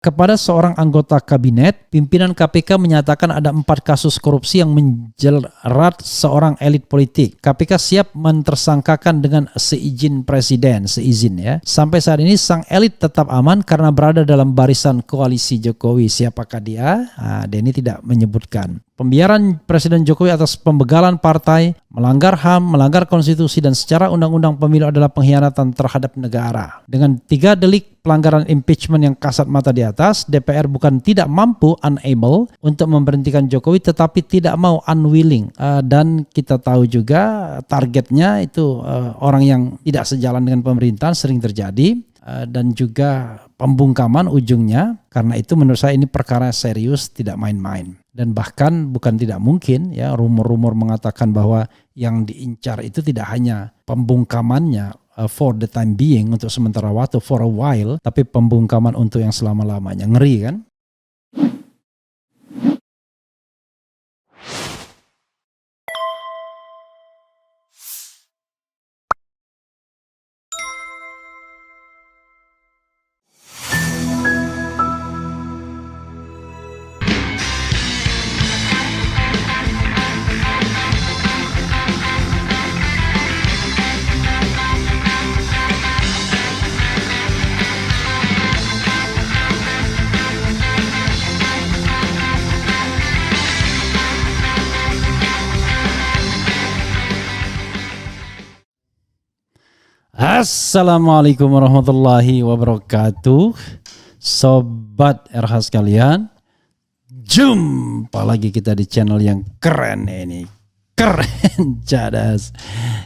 Kepada seorang anggota kabinet, pimpinan KPK menyatakan ada 4 kasus korupsi yang menjerat seorang elit politik. KPK siap mentersangkakan dengan seizin presiden, ya. Sampai saat ini sang elit tetap aman karena berada dalam barisan koalisi Jokowi. Siapakah dia? Denny tidak menyebutkan. Pembiaran Presiden Jokowi atas pembegalan partai, melanggar HAM, melanggar konstitusi, dan secara undang-undang pemilu adalah pengkhianatan terhadap negara. Dengan 3 delik pelanggaran impeachment yang kasat mata di atas, DPR bukan tidak mampu, unable, untuk memberhentikan Jokowi, tetapi tidak mau, unwilling. Dan kita tahu juga targetnya itu orang yang tidak sejalan dengan pemerintahan sering terjadi. Dan juga pembungkaman ujungnya. Karena itu menurut saya ini perkara serius, tidak main-main. Dan bahkan bukan tidak mungkin, ya, rumor-rumor mengatakan bahwa yang diincar itu tidak hanya pembungkamannya for the time being, untuk sementara waktu, for a while, tapi pembungkaman untuk yang selama-lamanya. Ngeri kan? Assalamualaikum warahmatullahi wabarakatuh. Sobat RH sekalian, jumpa lagi kita di channel yang keren ini. Keren, cadas.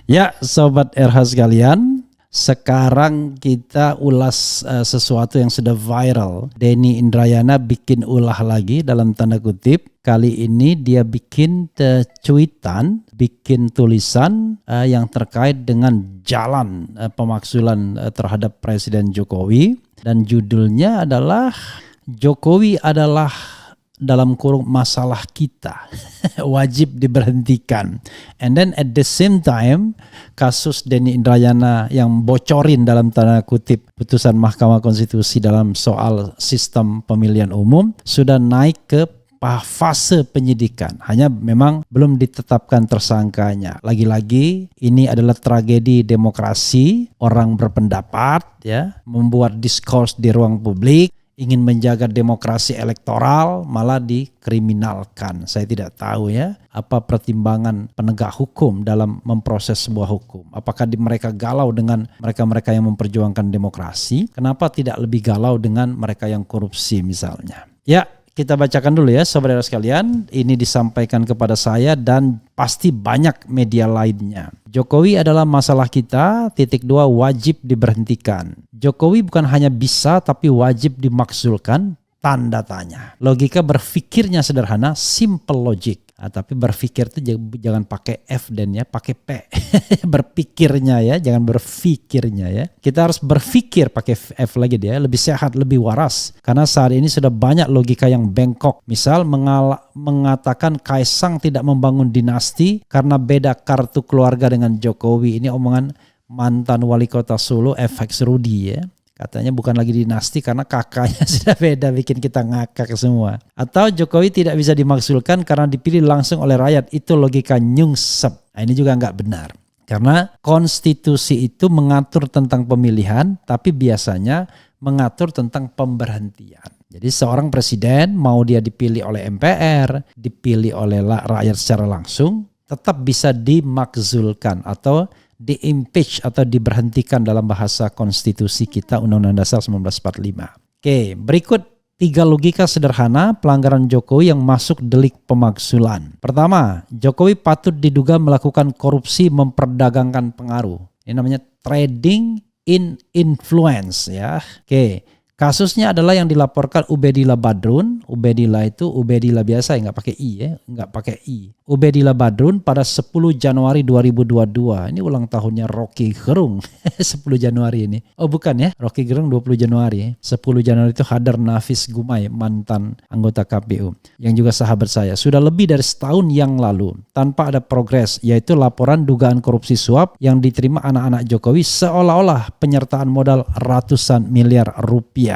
Ya, Sobat RH sekalian, sekarang kita ulas sesuatu yang sudah viral. Denny Indrayana bikin ulah lagi dalam tanda kutip. Kali ini dia bikin cuitan, bikin tulisan yang terkait dengan jalan pemakzulan terhadap Presiden Jokowi. Dan judulnya adalah Jokowi adalah dalam kurung masalah kita, wajib diberhentikan. And then at the same time, kasus Denny Indrayana yang bocorin dalam tanda kutip putusan Mahkamah Konstitusi dalam soal sistem pemilihan umum sudah naik ke fase penyidikan. Hanya memang belum ditetapkan tersangkanya. Lagi-lagi ini adalah tragedi demokrasi, orang berpendapat, ya, membuat diskurs di ruang publik, ingin menjaga demokrasi elektoral, malah dikriminalkan. Saya tidak tahu, ya, apa pertimbangan penegak hukum dalam memproses sebuah hukum. Apakah mereka galau dengan mereka-mereka yang memperjuangkan demokrasi? Kenapa tidak lebih galau dengan mereka yang korupsi misalnya? Ya, kita bacakan dulu, ya, saudara sekalian. Ini disampaikan kepada saya dan pasti banyak media lainnya. Jokowi adalah masalah kita, .2 wajib diberhentikan. Jokowi bukan hanya bisa tapi wajib dimakzulkan, tanda tanya. Logika berpikirnya sederhana, simple logic. Tapi berpikir itu jangan pakai F dan, ya, pakai P. Berpikirnya, ya, jangan berpikirnya, ya. Kita harus berpikir pakai F lagi, dia lebih sehat, lebih waras. Karena saat ini sudah banyak logika yang bengkok. Misal mengatakan Kaisang tidak membangun dinasti karena beda kartu keluarga dengan Jokowi. Ini omongan mantan wali kota Solo, FX Rudy, ya. Katanya bukan lagi dinasti karena kakaknya sudah beda, bikin kita ngakak semua. Atau Jokowi tidak bisa dimakzulkan karena dipilih langsung oleh rakyat. Itu logika nyungsep. Nah, ini juga nggak benar. Karena konstitusi itu mengatur tentang pemilihan, tapi biasanya mengatur tentang pemberhentian. Jadi seorang presiden, mau dia dipilih oleh MPR, dipilih oleh rakyat secara langsung, tetap bisa dimakzulkan atau di-impeach atau diberhentikan dalam bahasa konstitusi kita, Undang-Undang Dasar 1945. Oke, berikut 3 logika sederhana pelanggaran Jokowi yang masuk delik pemakzulan. Pertama, Jokowi patut diduga melakukan korupsi memperdagangkan pengaruh. Ini namanya trading in influence, ya. Oke. Kasusnya adalah yang dilaporkan Ubedillah Badrun. Ubedillah itu Ubedillah biasa, nggak pakai I, ya, nggak pakai I. Ubedillah Badrun pada 10 Januari 2022. Ini ulang tahunnya Rocky Gerung. 10 Januari ini. Oh bukan, ya, Rocky Gerung 20 Januari. 10 Januari itu Hadar Nafis Gumai, mantan anggota KPU, yang juga sahabat saya. Sudah lebih dari setahun yang lalu tanpa ada progres, yaitu laporan dugaan korupsi suap yang diterima anak-anak Jokowi seolah-olah penyertaan modal ratusan miliar rupiah.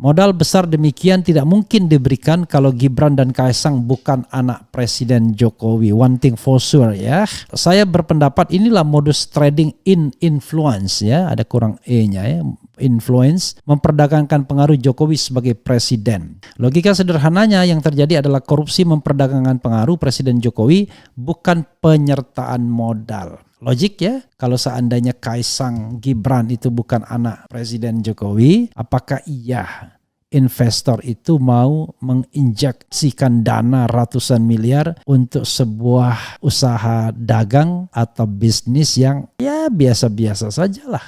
Modal besar demikian tidak mungkin diberikan kalau Gibran dan Kaisang bukan anak Presiden Jokowi. One thing for sure ya. Saya berpendapat inilah modus trading in influence ya. Ada kurang E-nya ya. Influence, memperdagangkan pengaruh Jokowi sebagai presiden. Logika sederhananya yang terjadi adalah korupsi memperdagangkan pengaruh Presiden Jokowi, bukan penyertaan modal. Logik ya, kalau seandainya Kaisang Gibran itu bukan anak Presiden Jokowi, apakah iya investor itu mau menginjeksikan dana ratusan miliar untuk sebuah usaha dagang atau bisnis yang ya biasa-biasa sajalah.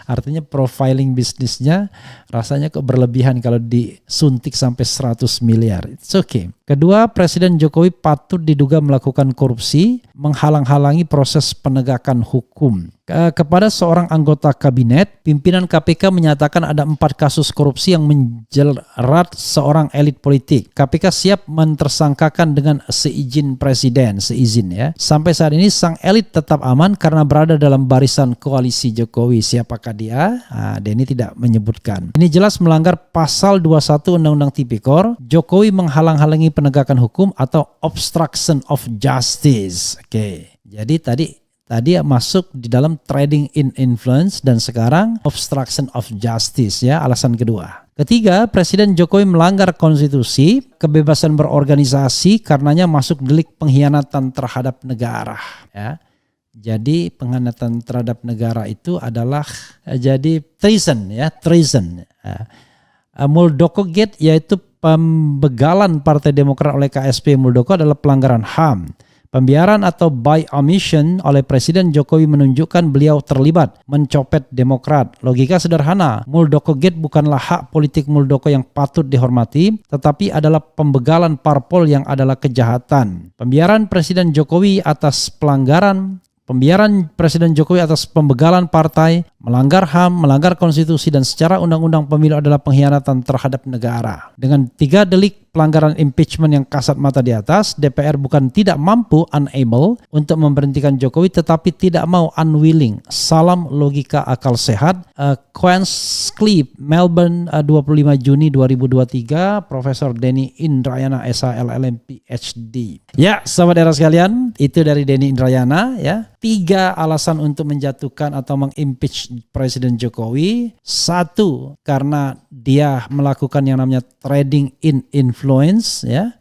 Artinya profiling bisnisnya rasanya kok berlebihan kalau disuntik sampai 100 miliar. It's okay. Kedua, Presiden Jokowi patut diduga melakukan korupsi, menghalang-halangi proses penegakan hukum. Kepada seorang anggota kabinet, pimpinan KPK menyatakan ada 4 kasus korupsi yang menjerat seorang elit politik. KPK siap mentersangkakan dengan seizin presiden, ya. Sampai saat ini sang elit tetap aman karena berada dalam barisan koalisi Jokowi. Siapakah dia? Denny tidak menyebutkan. Ini jelas melanggar pasal 21 Undang-Undang Tipikor. Jokowi menghalang-halangi penegakan hukum atau obstruction of justice. Oke. Jadi tadi masuk di dalam trading in influence dan sekarang obstruction of justice ya, alasan kedua. Ketiga, Presiden Jokowi melanggar konstitusi, kebebasan berorganisasi karenanya masuk delik pengkhianatan terhadap negara ya. Jadi pengkhianatan terhadap negara itu adalah jadi treason ya, treason. Muldoko Gate yaitu pembegalan Partai Demokrat oleh KSP Muldoko adalah pelanggaran HAM. Pembiaran atau by omission oleh Presiden Jokowi menunjukkan beliau terlibat mencopet Demokrat. Logika sederhana, Muldoko Gate bukanlah hak politik Muldoko yang patut dihormati, tetapi adalah pembegalan parpol yang adalah kejahatan. Pembiaran Presiden Jokowi atas pembegalan partai, melanggar HAM, melanggar konstitusi dan secara undang-undang pemilu adalah pengkhianatan terhadap negara. Dengan 3 delik pelanggaran impeachment yang kasat mata di atas, DPR bukan tidak mampu, unable, untuk memberhentikan Jokowi tetapi tidak mau, unwilling. Salam logika akal sehat. Queenscliff, Melbourne, 25 Juni 2023, Profesor Denny Indrayana, SHLLM PhD. Ya, sahabat era sekalian, itu dari Denny Indrayana ya. 3 alasan untuk menjatuhkan atau mengimpeach Presiden Jokowi. 1, karena dia melakukan yang namanya trading in influence ya,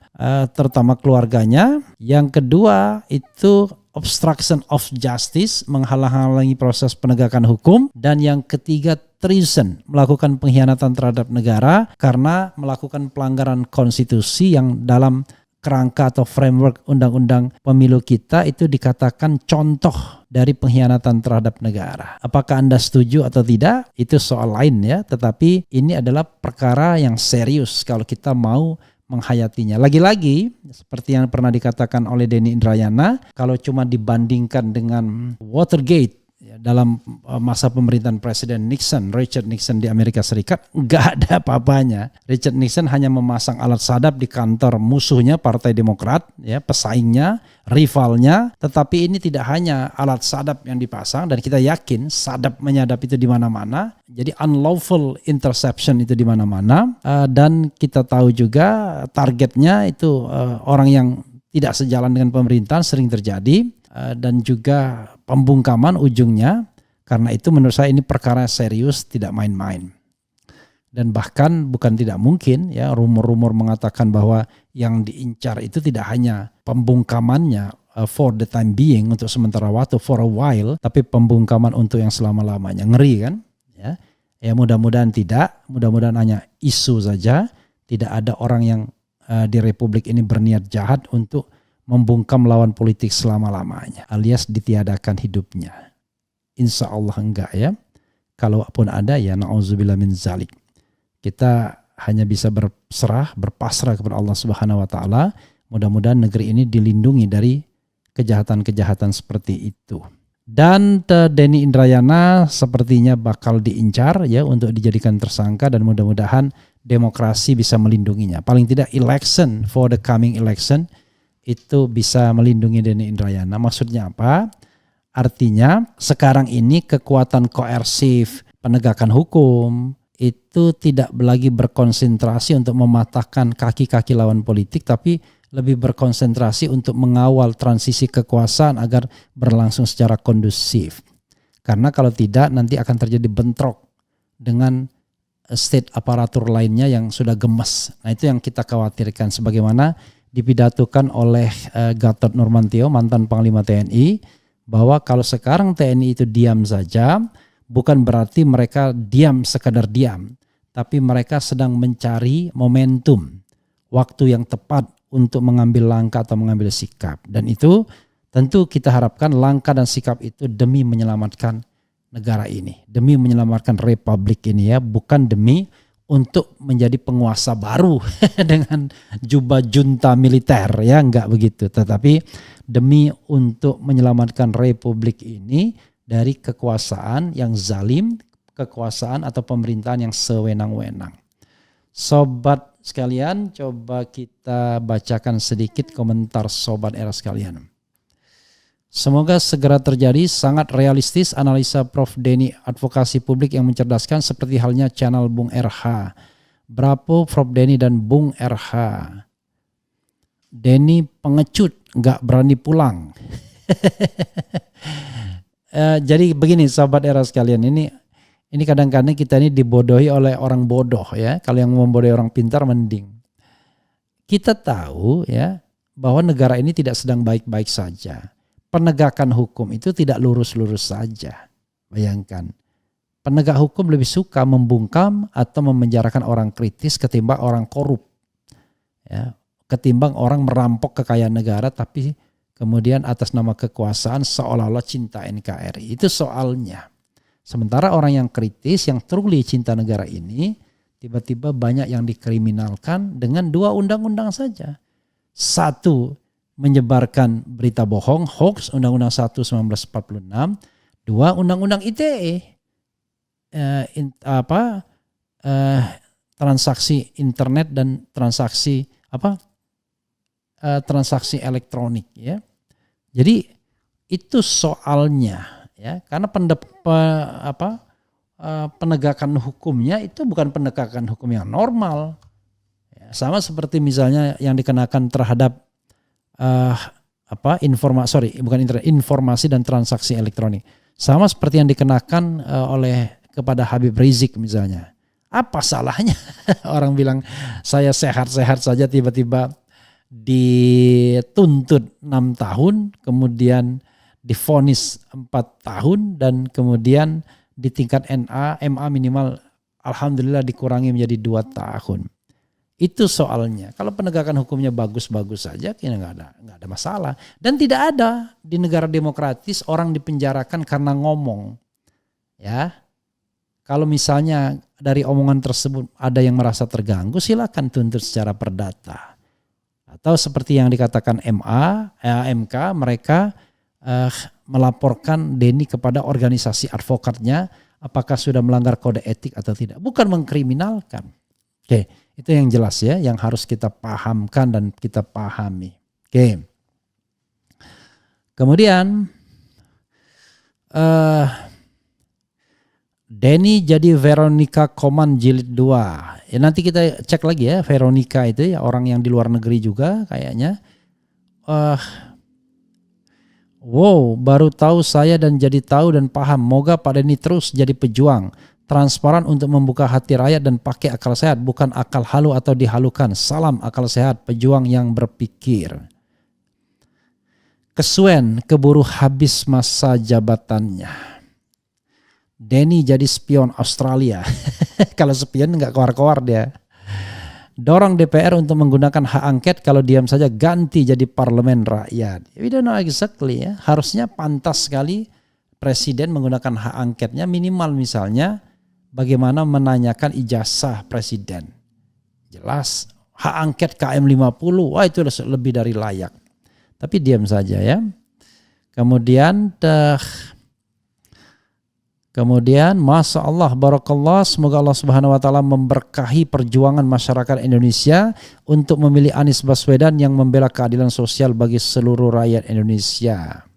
terutama keluarganya. Yang kedua itu obstruction of justice, menghalang-halangi proses penegakan hukum. Dan yang ketiga treason, melakukan pengkhianatan terhadap negara karena melakukan pelanggaran konstitusi yang dalam kerangka atau framework undang-undang pemilu kita itu dikatakan contoh dari pengkhianatan terhadap negara. Apakah Anda setuju atau tidak? Itu soal lain ya, tetapi ini adalah perkara yang serius kalau kita mau menghayatinya. Lagi-lagi seperti yang pernah dikatakan oleh Denny Indrayana, kalau cuma dibandingkan dengan Watergate dalam masa pemerintahan Presiden Richard Nixon di Amerika Serikat, nggak ada apa-apanya. Richard Nixon hanya memasang alat sadap di kantor musuhnya Partai Demokrat, ya, pesaingnya, rivalnya. Tetapi ini tidak hanya alat sadap yang dipasang, dan kita yakin sadap menyadap itu di mana-mana. Jadi unlawful interception itu di mana-mana, dan kita tahu juga targetnya itu orang yang tidak sejalan dengan pemerintahan sering terjadi. Dan juga pembungkaman ujungnya. Karena itu menurut saya ini perkara serius, tidak main-main. Dan bahkan bukan tidak mungkin ya, rumor-rumor mengatakan bahwa yang diincar itu tidak hanya pembungkamannya for the time being, untuk sementara waktu, for a while, tapi pembungkaman untuk yang selama-lamanya. Ngeri kan? Ya mudah-mudahan tidak, mudah-mudahan hanya isu saja. Tidak ada orang yang di Republik ini berniat jahat untuk membungkam lawan politik selama-lamanya, alias ditiadakan hidupnya. Insya Allah enggak ya. Kalaupun ada ya na'udzubillah min zalik. Kita hanya bisa berpasrah kepada Allah Subhanahu wa taala. Mudah-mudahan negeri ini dilindungi dari kejahatan-kejahatan seperti itu. Dan Denny Indrayana sepertinya bakal diincar ya untuk dijadikan tersangka, dan mudah-mudahan demokrasi bisa melindunginya. Paling tidak election, for the coming election itu bisa melindungi Denny Indrayana. Maksudnya apa? Artinya sekarang ini kekuatan koersif, penegakan hukum, itu tidak lagi berkonsentrasi untuk mematahkan kaki-kaki lawan politik, tapi lebih berkonsentrasi untuk mengawal transisi kekuasaan agar berlangsung secara kondusif. Karena kalau tidak nanti akan terjadi bentrok dengan state aparatur lainnya yang sudah gemes. Nah itu yang kita khawatirkan, sebagaimana dipidatokan oleh Gatot Nurmantio, mantan Panglima TNI, bahwa kalau sekarang TNI itu diam saja, bukan berarti mereka diam sekadar diam, tapi mereka sedang mencari momentum, waktu yang tepat untuk mengambil langkah atau mengambil sikap. Dan itu tentu kita harapkan langkah dan sikap itu demi menyelamatkan negara ini, demi menyelamatkan republik ini ya, bukan demi untuk menjadi penguasa baru dengan jubah junta militer ya, enggak begitu, tetapi demi untuk menyelamatkan republik ini dari kekuasaan yang zalim, kekuasaan atau pemerintahan yang sewenang-wenang. Sobat sekalian, coba kita bacakan sedikit komentar Sobat Era sekalian. Semoga segera terjadi, sangat realistis analisa Prof. Denny, advokasi publik yang mencerdaskan seperti halnya channel Bung RH. Bravo Prof. Denny dan Bung RH. Denny pengecut, gak berani pulang. Jadi begini Sobat Era sekalian, ini kadang-kadang kita ini dibodohi oleh orang bodoh ya. Kalau yang membodohi orang pintar mending. Kita tahu ya bahwa negara ini tidak sedang baik-baik saja. Penegakan hukum itu tidak lurus-lurus saja. Bayangkan, penegak hukum lebih suka membungkam atau memenjarakan orang kritis ketimbang orang korup. Ya, ketimbang orang merampok kekayaan negara tapi kemudian atas nama kekuasaan seolah-olah cinta NKRI. Itu soalnya. Sementara orang yang kritis, yang truly cinta negara ini, tiba-tiba banyak yang dikriminalkan dengan 2 undang-undang saja. 1, menyebarkan berita bohong, hoax, Undang-Undang 1 1946, 2 Undang-Undang ITE, transaksi internet dan transaksi transaksi elektronik ya. Jadi itu soalnya ya, karena penegakan hukumnya itu bukan penegakan hukum yang normal. Ya, sama seperti misalnya yang dikenakan terhadap informasi dan transaksi elektronik. Sama seperti yang dikenakan kepada Habib Rizik misalnya. Apa salahnya? Orang bilang saya sehat-sehat saja tiba-tiba dituntut 6 tahun, kemudian divonis 4 tahun dan kemudian di tingkat MA minimal alhamdulillah dikurangi menjadi 2 tahun. Itu soalnya. Kalau penegakan hukumnya bagus-bagus saja, nggak ada masalah. Dan tidak ada di negara demokratis orang dipenjarakan karena ngomong. Ya, kalau misalnya dari omongan tersebut ada yang merasa terganggu, silakan tuntut secara perdata. Atau seperti yang dikatakan MK, mereka melaporkan Denny kepada organisasi advokatnya, apakah sudah melanggar kode etik atau tidak. Bukan mengkriminalkan. Oke. Itu yang jelas ya, yang harus kita pahamkan dan kita pahami. Oke. Kemudian Denny jadi Veronica Koman jilid 2. Ya, nanti kita cek lagi ya Veronica itu ya, orang yang di luar negeri juga kayaknya. Wow, baru tahu saya dan jadi tahu dan paham. Moga Pak Denny terus jadi pejuang transparan untuk membuka hati rakyat dan pakai akal sehat, bukan akal halu atau dihalukan. Salam akal sehat, pejuang yang berpikir. Kesuwen keburu habis masa jabatannya. Denny jadi spion Australia. Kalau spion nggak keluar-keluar dia. Dorong DPR untuk menggunakan hak angket, kalau diam saja ganti jadi parlemen rakyat. We don't know exactly ya. Harusnya pantas sekali presiden menggunakan hak angketnya, minimal misalnya bagaimana menanyakan ijazah presiden. Jelas hak angket KM 50, wah itu lebih dari layak. Tapi diam saja ya. Kemudian Masya Allah, Barakallah, semoga Allah Subhanahu wa Ta'ala memberkahi perjuangan masyarakat Indonesia untuk memilih Anies Baswedan yang membela keadilan sosial bagi seluruh rakyat Indonesia.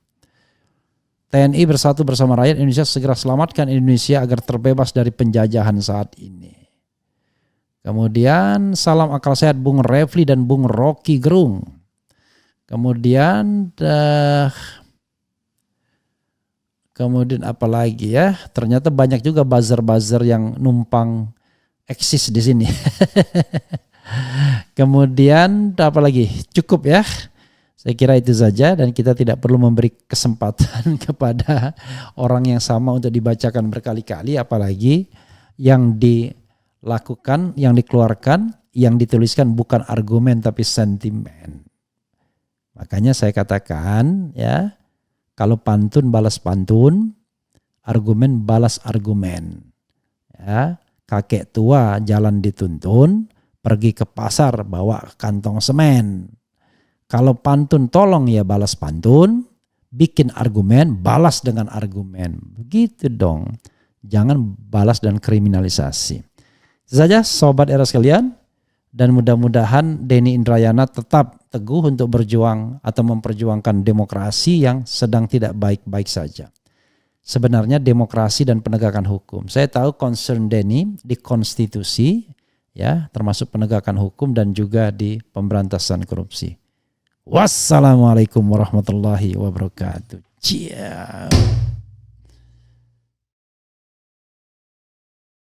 TNI bersatu bersama rakyat Indonesia, segera selamatkan Indonesia agar terbebas dari penjajahan saat ini. Kemudian salam akal sehat Bung Refli dan Bung Rocky Gerung. Kemudian apa lagi ya? Ternyata banyak juga buzzer-buzzer yang numpang eksis di sini. Kemudian apa lagi? Cukup ya. Saya kira itu saja dan kita tidak perlu memberi kesempatan kepada orang yang sama untuk dibacakan berkali-kali, apalagi yang dilakukan, yang dikeluarkan, yang dituliskan bukan argumen tapi sentimen. Makanya saya katakan ya, kalau pantun balas pantun, argumen balas argumen. Ya, kakek tua jalan dituntun, pergi ke pasar bawa kantong semen. Kalau pantun tolong ya balas pantun, bikin argumen, balas dengan argumen. Begitu dong. Jangan balas dan kriminalisasi. Itu saja sobat era sekalian, dan mudah-mudahan Denny Indrayana tetap teguh untuk berjuang atau memperjuangkan demokrasi yang sedang tidak baik-baik saja. Sebenarnya demokrasi dan penegakan hukum. Saya tahu concern Denny di konstitusi, ya, termasuk penegakan hukum dan juga di pemberantasan korupsi. Wassalamualaikum warahmatullahi wabarakatuh. Ciao.